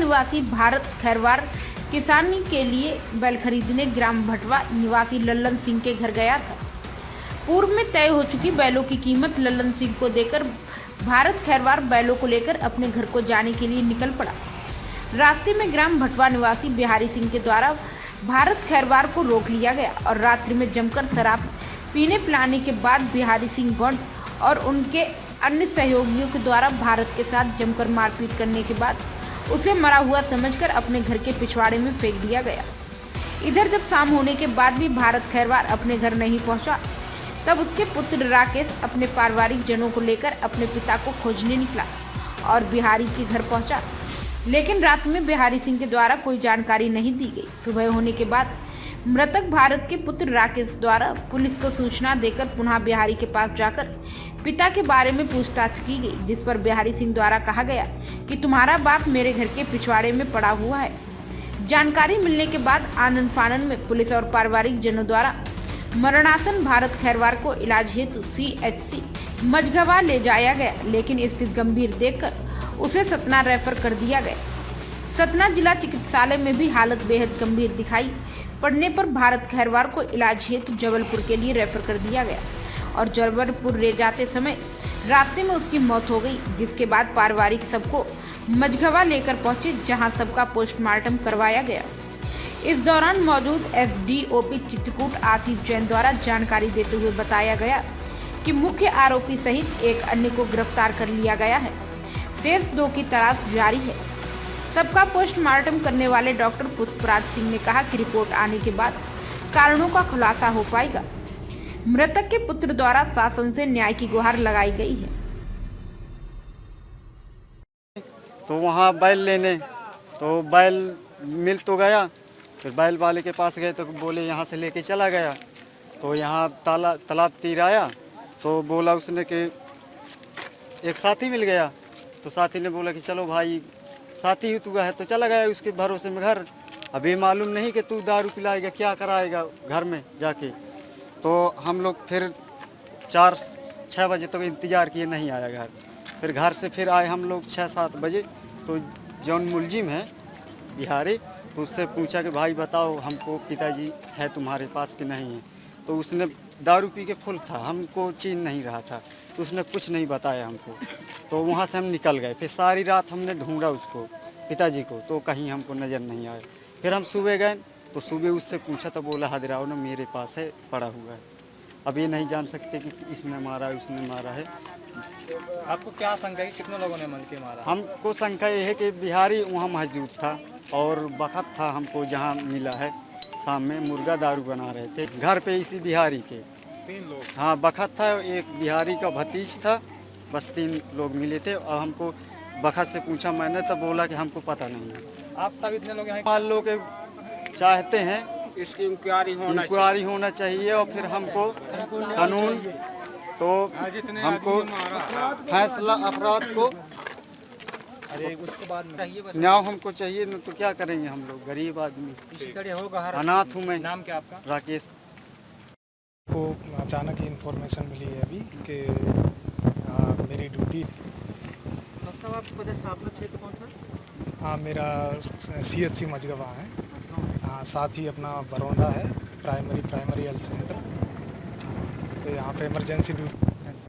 निवासी भारत खैरवार किसानी के लिए बैल खरीदने ग्राम भटवा निवासी लल्लन सिंह के घर गया था। पूर्व में तय हो चुकी बैलों की कीमत लल्लन सिंह को देकर भारत खैरवार बैलों को लेकर अपने घर को जाने के लिए निकल पड़ा। रास्ते में ग्राम भटवा निवासी बिहारी सिंह के द्वारा भारत खैरवार को रोक लिया गया और रात्रि में जमकर शराब पीने पिलाने के बाद बिहारी सिंह गौंड और उनके अन्य सहयोगियों के द्वारा भारत के साथ जमकर मारपीट करने के बाद उसे मरा हुआ समझकर अपने घर के पिछवाड़े में फेंक दिया गया। इधर जब शाम होने के बाद भी भारत खैरवार अपने घर नहीं पहुंचा, तब उसके पुत्र राकेश अपने पारिवारिक जनों को लेकर अपने पिता को खोजने निकला और बिहारी के घर पहुंचा, लेकिन रात में बिहारी सिंह के द्वारा कोई जानकारी नहीं दी गई। सुबह होने के बाद मृतक भारत के पुत्र राकेश द्वारा पुलिस को सूचना देकर पुनः बिहारी के पास जाकर पिता के बारे में पूछताछ की गई, जिस पर बिहारी सिंह द्वारा कहा गया कि तुम्हारा बाप मेरे घर के पिछवाड़े में पड़ा हुआ है। जानकारी मिलने के बाद आनन फानन में पुलिस और पारिवारिक जनों द्वारा मरणासन भारत खैरवार को इलाज हेतु CHC मझगवा ले जाया गया, लेकिन स्थिति गंभीर देखकर उसे सतना रेफर कर दिया गया। सतना जिला चिकित्सालय में भी हालत बेहद गंभीर दिखाई पड़ने पर भारत खैरवार को इलाज हेतु जबलपुर के लिए रेफर कर दिया गया और जबलपुर ले जाते समय रास्ते में उसकी मौत हो गई, जिसके बाद पारिवारिक सबको मझगवा लेकर पहुंचे, जहां सबका पोस्टमार्टम करवाया गया। इस दौरान मौजूद SDOP चित्रकूट आशीष जैन द्वारा जानकारी देते हुए बताया गया कि मुख्य आरोपी सहित एक अन्य को गिरफ्तार कर लिया गया है। शेष 2 की तलाश जारी है। सबका पोस्टमार्टम करने वाले डॉक्टर पुष्पराज सिंह ने कहा कि रिपोर्ट आने के बाद कारणों का खुलासा हो पाएगा। मृतक के पुत्र द्वारा शासन से न्याय की गुहार लगाई गई है। तो वहाँ बैल लेने, तो बैल मिल तो गया, फिर बैल वाले के पास गए तो बोले यहाँ से लेके चला गया। तो यहाँ तालाब तीर आया तो बोला उसने कि एक साथी मिल गया, तो साथी ने बोला कि चलो भाई साथी ही तू है, तो चला गया उसके भरोसे में घर। अभी मालूम नहीं कि तू दारू पिलाएगा, क्या कराएगा घर में जाके। तो हम लोग फिर 4-6 बजे तक इंतज़ार किए, नहीं आया घर। फिर घर से फिर आए हम लोग 6-7 बजे, तो जौन मुलजिम है बिहारी, तो उससे पूछा कि भाई बताओ हमको पिताजी है तुम्हारे पास कि नहीं है। तो उसने दारू पी के फुल था, हमको चीन नहीं रहा था, तो उसने कुछ नहीं बताया हमको। तो वहाँ से हम निकल गए। फिर सारी रात हमने ढूंढा उसको, पिताजी को, तो कहीं हमको नज़र नहीं आया। फिर हम सुबह गए तो सुबह उससे पूछा तो बोला हाजिराओ ना मेरे पास है, पड़ा हुआ है। अब ये नहीं जान सकते कि इसने मारा है उसने मारा है। आपको क्या शंका है कि कितने लोगों ने मिल के मारा? हमको शंका ये है कि बिहारी वहाँ मौजूद था और बखत था, हमको जहाँ मिला है शाम में मुर्गा दारू बना रहे थे घर पे इसी बिहारी के 3 लोग। हाँ, बखत था, एक बिहारी का भतीज था, बस 3 लोग मिले थे। और हमको बखत से पूछा मैंने, तब बोला कि हमको पता नहीं है। आप सब इतने लोग यहाँ? 5 लोग चाहते हैं इसकी इंक्वायरी होना चाहिए और फिर हमको कानून, तो हमको फैसला अपराध को अरे उसके बाद न्याय हमको चाहिए, न तो क्या करेंगे हम लोग गरीब आदमी, इसी तरह होगा। अनाथ हूँ मैं। नाम क्या आपका? राकेश। को अचानक ही इन्फॉर्मेशन मिली है अभी कि मेरी ड्यूटी। साहब आपका पदस्थापना क्षेत्र कौन सा? हाँ, मेरा CHC मझगवा है। हाँ, साथ ही अपना बरौंदा है प्राइमरी हेल्थ सेंटर। तो यहाँ पे इमरजेंसी ड्यूटी